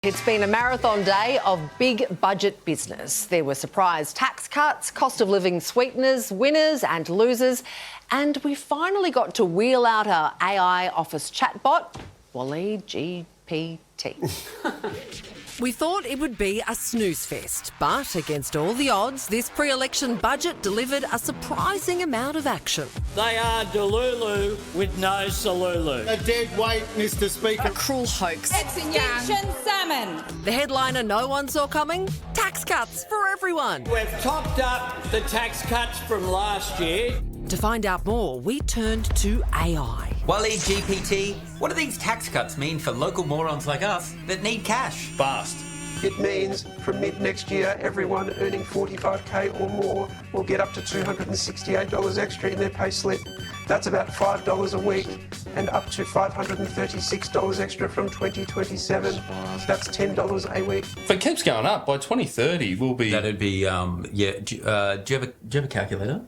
It's been a marathon day of big budget business. There were surprise tax cuts, cost of living sweeteners, winners and losers, and we finally got to wheel out our AI office chatbot, Wally GPT. We thought it would be a snooze fest, but against all the odds, this pre-election budget delivered a surprising amount of action. They are Delulu with no Salulu. A dead weight, Mr. Speaker. A cruel hoax. Extinction salmon. The headliner no one saw coming? Tax cuts for everyone. We've topped up the tax cuts from last year. To find out more, we turned to AI. Wally GPT, what do these tax cuts mean for local morons like us that need cash? Fast. It means from mid-next year, everyone earning 45k or more will get up to $268 extra in their pay slip. That's about $5 a week and up to $536 extra from 2027. That's $10 a week. If it keeps going up, by 2030 we'll be... That'd be, Do you have a calculator?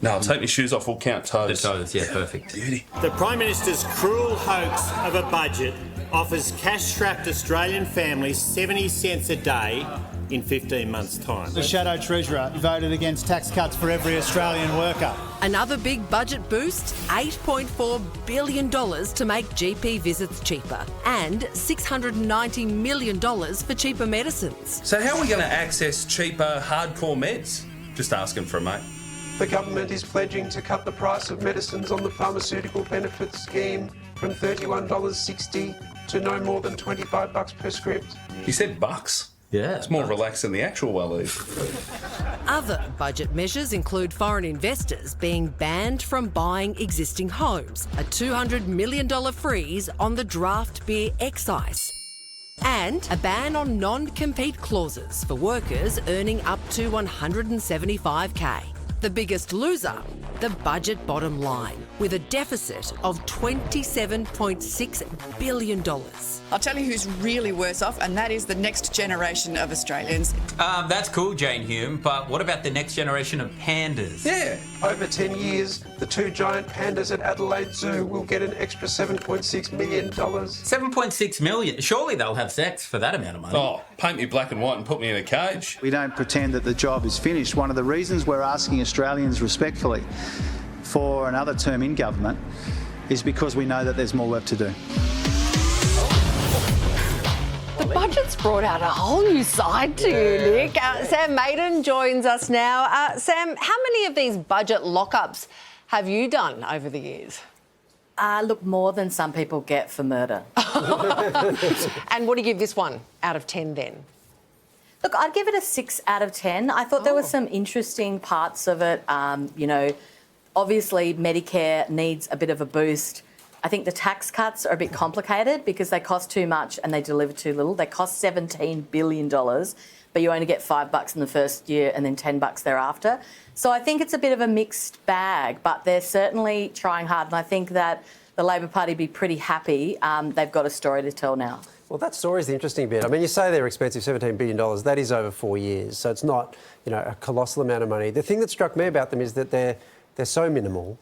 No, I'll take my shoes off, we'll count toes. The toes, yeah, perfect. Beauty. The Prime Minister's cruel hoax of a budget offers cash-strapped Australian families 70 cents a day in 15 months' time. The Shadow Treasurer voted against tax cuts for every Australian worker. Another big budget boost, $8.4 billion to make GP visits cheaper and $690 million for cheaper medicines. So how are we going to access cheaper, hardcore meds? Just asking for a mate. The government is pledging to cut the price of medicines on the pharmaceutical benefits scheme from $31.60 to no more than $25 per script. You said bucks? Yeah. It's more relaxed than the actual Wally. Other budget measures include foreign investors being banned from buying existing homes, a $200 million freeze on the draft beer excise, and a ban on non-compete clauses for workers earning up to $175k. The biggest loser, the budget bottom line, with a deficit of $27.6 billion. I'll tell you who's really worse off, and that is the next generation of Australians. That's cool, Jane Hume, but what about the next generation of pandas? Yeah. Over 10 years, the two giant pandas at Adelaide Zoo will get an extra $7.6 million. 7.6 million. Surely they'll have sex for that amount of money. Oh, paint me black and white and put me in a cage. We don't pretend that the job is finished. One of the reasons we're asking Australians respectfully for another term in government is because we know that there's more work to do. The budget's brought out a whole new side to you, Nick. Sam Maiden joins us now. Sam, how many of these budget lockups have you done over the years? Look, more than some people get for murder. And what do you give this one out of 10 then? Look, I'd give it a 6 out of 10. I thought there were some interesting parts of it. Obviously Medicare needs a bit of a boost. I think the tax cuts are a bit complicated because they cost too much and they deliver too little. They cost $17 billion, but you only get $5 in the first year and then $10 thereafter. So I think it's a bit of a mixed bag, but they're certainly trying hard. And I think that the Labor Party would be pretty happy. They've got a story to tell now. Well, that story's the interesting bit. I mean, you say they're expensive, $17 billion. That is over 4 years, so it's not, a colossal amount of money. The thing that struck me about them is that they're so minimal.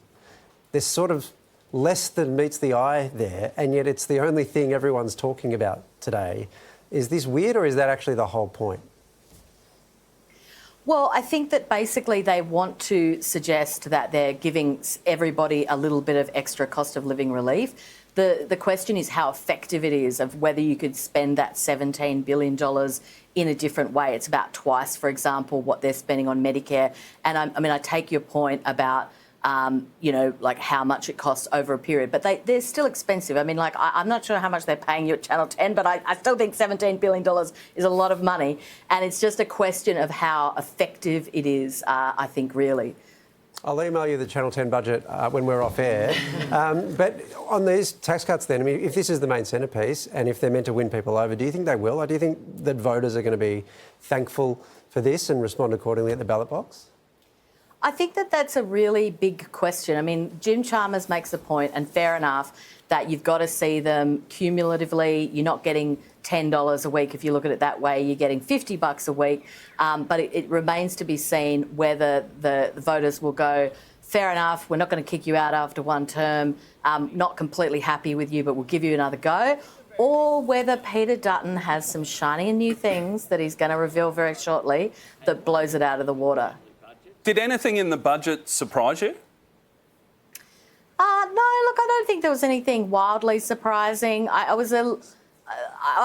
They're sort of less than meets the eye there, and yet it's the only thing everyone's talking about today. Is this weird, or is that actually the whole point? Well, I think that basically they want to suggest that they're giving everybody a little bit of extra cost of living relief. The question is how effective it is, of whether you could spend that $17 billion in a different way. It's about twice, for example, what they're spending on Medicare. And I take your point about like how much it costs over a period, but they're still expensive. I'm not sure how much they're paying you at Channel 10, but I still think $17 billion is a lot of money. And it's just a question of how effective it is, I think, really. I'll email you the Channel 10 budget when we're off air. But on these tax cuts then, if this is the main centrepiece and if they're meant to win people over, do you think they will? Or do you think that voters are going to be thankful for this and respond accordingly at the ballot box? I think that that's a really big question. Jim Chalmers makes a point, and fair enough, that you've got to see them cumulatively. You're not getting $10 a week if you look at it that way. You're getting $50 a week. But it remains to be seen whether the voters will go, fair enough, we're not going to kick you out after one term, not completely happy with you, but we'll give you another go. or whether Peter Dutton has some shiny and new things that he's going to reveal very shortly that blows it out of the water. Did anything in the budget surprise you? No, look, I don't think there was anything wildly surprising. I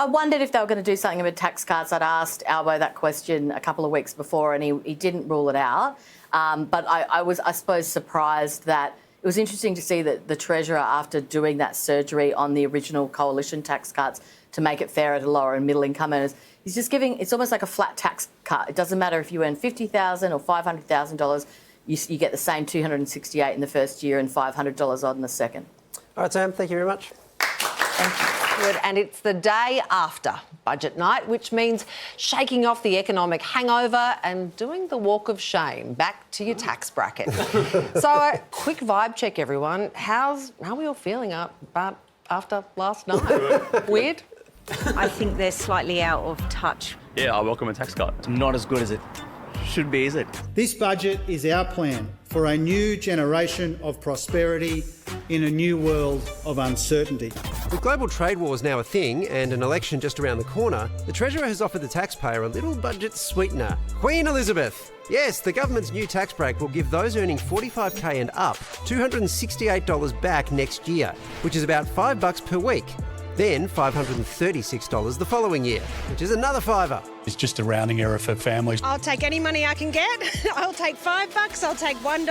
wondered if they were going to do something with tax cuts. I'd asked Albo that question a couple of weeks before and he didn't rule it out. But I was, I suppose, surprised that it was interesting to see that the Treasurer, after doing that surgery on the original coalition tax cuts to make it fairer to lower and middle income earners, he's just giving, it's almost like a flat tax cut. It doesn't matter if you earn $50,000 or $500,000, you get the same $268 in the first year and $500 odd in the second. All right, Sam, thank you very much. Thank you. Good. And it's the day after budget night, which means shaking off the economic hangover and doing the walk of shame back to your tax bracket. So a quick vibe check, everyone. How are we all feeling about after last night? Weird? I think they're slightly out of touch. Yeah, I welcome a tax cut. It's not as good as it should be, is it? This budget is our plan for a new generation of prosperity in a new world of uncertainty. With global trade wars now a thing and an election just around the corner, the Treasurer has offered the taxpayer a little budget sweetener. Queen Elizabeth! Yes, the government's new tax break will give those earning $45,000 and up $268 back next year, which is about $5 per week. Then $536 the following year, which is another $5. It's just a rounding error for families. I'll take any money I can get. I'll take $5, I'll take $1.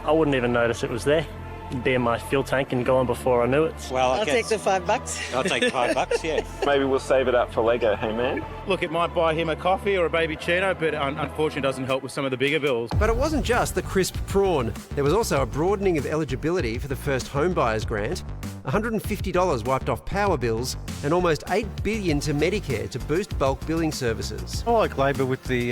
I wouldn't even notice it was there. It'd be in my fuel tank and gone before I knew it. Well, I'll take the $5. I'll take $5, yeah. Maybe we'll save it up for Lego, hey man? Look, it might buy him a coffee or a baby Cheeto, but unfortunately doesn't help with some of the bigger bills. But it wasn't just the crisp prawn. There was also a broadening of eligibility for the first home buyers grant, $150 wiped off power bills, and almost $8 billion to Medicare to boost bulk billing services. I like Labor with the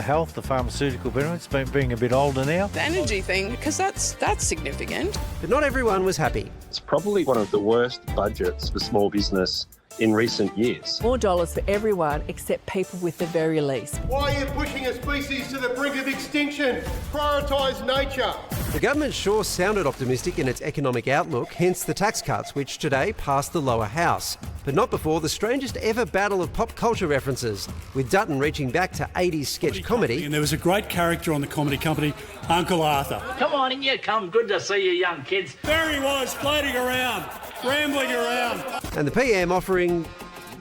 health, the pharmaceutical benefits, being a bit older now. The energy thing, because that's significant. But not everyone was happy. It's probably one of the worst budgets for small business in recent years. More dollars for everyone except people with the very least. Why are you pushing a species to the brink of extinction? Prioritise nature. The government sure sounded optimistic in its economic outlook, hence the tax cuts, which today passed the lower house. But not before the strangest ever battle of pop culture references, with Dutton reaching back to 80s sketch comedy. And there was a great character on the comedy company, Uncle Arthur. Come on in, you come. Good to see you, young kids. There he was, floating around, rambling around. And the PM offering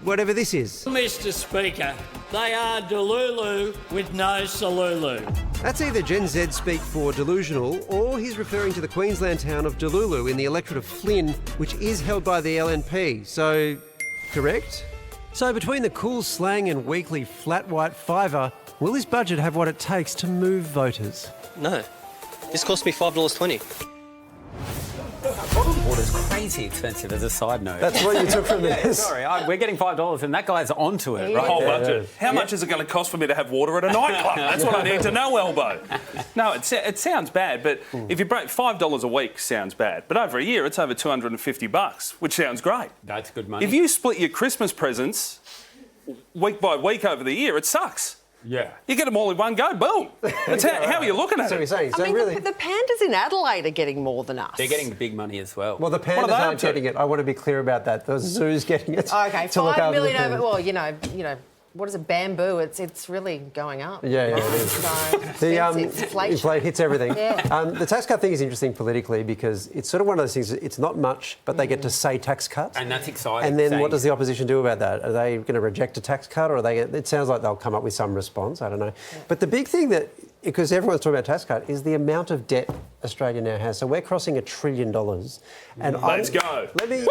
whatever this is. Mr. Speaker, they are Delulu with no Salulu. That's either Gen Z speak for delusional, or he's referring to the Queensland town of Delulu in the electorate of Flynn, which is held by the LNP. So, correct? So between the cool slang and weekly flat white fiver, will this budget have what it takes to move voters? No. This cost me $5.20. Water's crazy expensive, as a side note. That's what you took from this. Sorry, we're getting $5 and that guy's onto it. The Right? whole budget. How much is it going to cost for me to have water at a nightclub? That's what I need to know, Elbo. No, it sounds bad, but if you break $5 a week, sounds bad. But over a year, it's over $250, which sounds great. That's good money. If you split your Christmas presents week by week over the year, it sucks. Yeah. You get them all in one go, boom. That's how are you looking at it? Saying, so I mean, really... the pandas in Adelaide are getting more than us. They're getting the big money as well. Well, the pandas aren't getting it. I want to be clear about that. The zoo's getting it. Okay, to look $5 million after the over. Well, you know, what is it? Bamboo. It's really going up. Yeah, it is. So inflation hits everything. Yeah. The tax cut thing is interesting politically because it's sort of one of those things. It's not much, but they get to say tax cut, and that's exciting. And then what does the opposition do about that? Are they going to reject a tax cut, or are they? It sounds like they'll come up with some response. I don't know. Yeah. But the big thing that, because everyone's talking about tax cut, is the amount of debt Australia now has. So we're crossing $1 trillion. And let's go. Let me.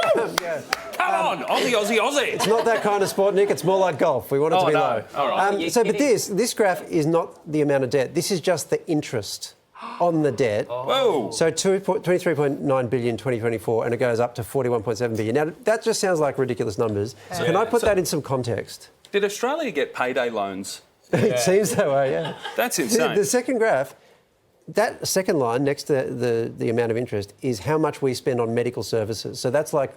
Come on, Aussie, Aussie, Aussie. It's not that kind of sport, Nick. It's more like golf. We want it to be low. All right. But this graph is not the amount of debt. This is just the interest on the debt. Whoa. So 23.9 billion 2024, and it goes up to 41.7 billion. Now, that just sounds like ridiculous numbers. So can I put that in some context? Did Australia get payday loans? It seems that way, yeah. That's insane. The second graph, that second line next to the amount of interest is how much we spend on medical services. So that's like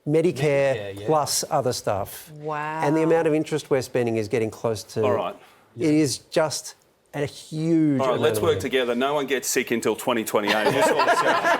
Medicare plus other stuff. Wow. And the amount of interest we're spending is getting close to... All right. It is just a huge. All right, let's work together. No one gets sick until 2028.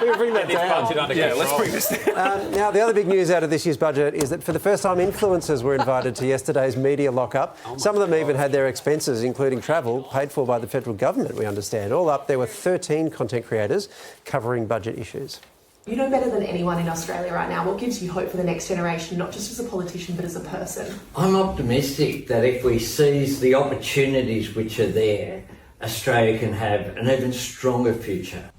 We'll bring that down. Yeah, let's bring this down. Now, the other big news out of this year's budget is that for the first time, influencers were invited to yesterday's media lockup. Some of them even had their expenses, including travel, paid for by the federal government, we understand. All up, there were 13 content creators covering budget issues. You know better than anyone in Australia right now what gives you hope for the next generation, not just as a politician, but as a person. I'm optimistic that if we seize the opportunities which are there, Australia can have an even stronger future.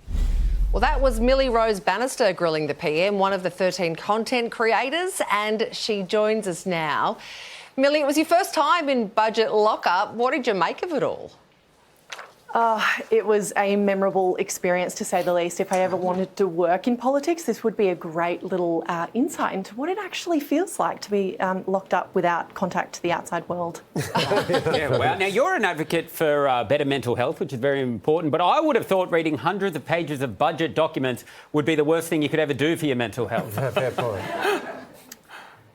Well, that was Millie Rose Bannister grilling the PM, one of the 13 content creators, and she joins us now. Millie, it was your first time in budget lockup. What did you make of it all? It was a memorable experience, to say the least. If I ever wanted to work in politics, this would be a great little insight into what it actually feels like to be locked up without contact to the outside world. Yeah, wow. Now, you're an advocate for better mental health, which is very important, but I would have thought reading hundreds of pages of budget documents would be the worst thing you could ever do for your mental health. Fair point.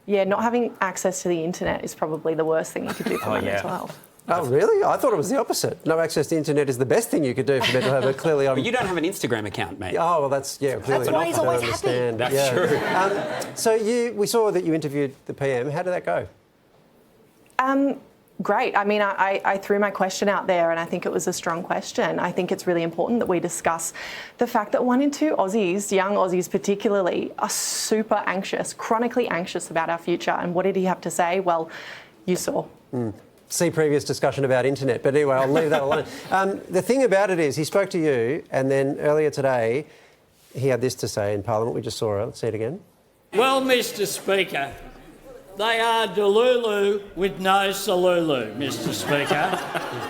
Yeah, not having access to the internet is probably the worst thing you could do for my mental health. Oh, really? I thought it was the opposite. No access to the internet is the best thing you could do for mental health, but clearly I'm... But you don't have an Instagram account, mate. Oh, well, that's, yeah, clearly that's why he's always happy. That's true. So we saw that you interviewed the PM. How did that go? Great. I mean, I threw my question out there and I think it was a strong question. I think it's really important that we discuss the fact that 1 in 2 Aussies, young Aussies particularly, are super anxious, chronically anxious about our future. And what did he have to say? Well, you saw. See previous discussion about internet, but anyway, I'll leave that alone. The thing about it is he spoke to you and then earlier today he had this to say in Parliament. We just saw it. Let's see it again. Well, Mr. Speaker, they are delulu with no salulu, Mr. Speaker.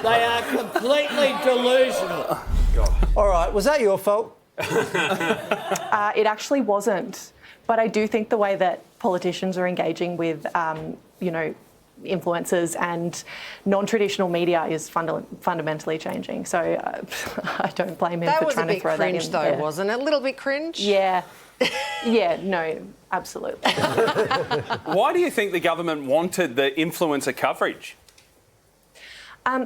They are completely delusional. All right, was that your fault? It actually wasn't. But I do think the way that politicians are engaging with, influencers and non-traditional media is fundamentally changing. So I don't blame him for trying to throw that in. That was a bit cringe, though, wasn't it? A little bit cringe? Yeah. Yeah, no, absolutely. Why do you think the government wanted the influencer coverage?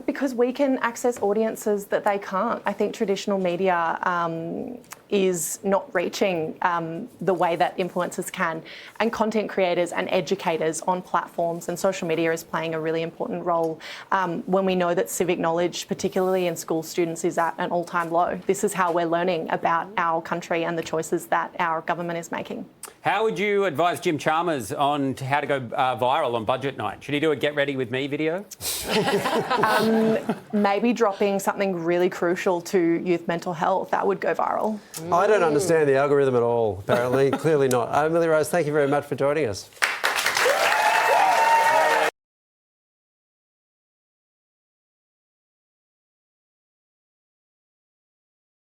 Because we can access audiences that they can't. I think traditional media is not reaching the way that influencers can, and content creators and educators on platforms and social media is playing a really important role when we know that civic knowledge, particularly in school students, is at an all-time low. This is how we're learning about our country and the choices that our government is making. How would you advise Jim Chalmers on how to go viral on budget night? Should he do a Get Ready With Me video? Maybe dropping something really crucial to youth mental health. That would go viral. I don't understand the algorithm at all, apparently. Clearly not. Millie Rose, thank you very much for joining us.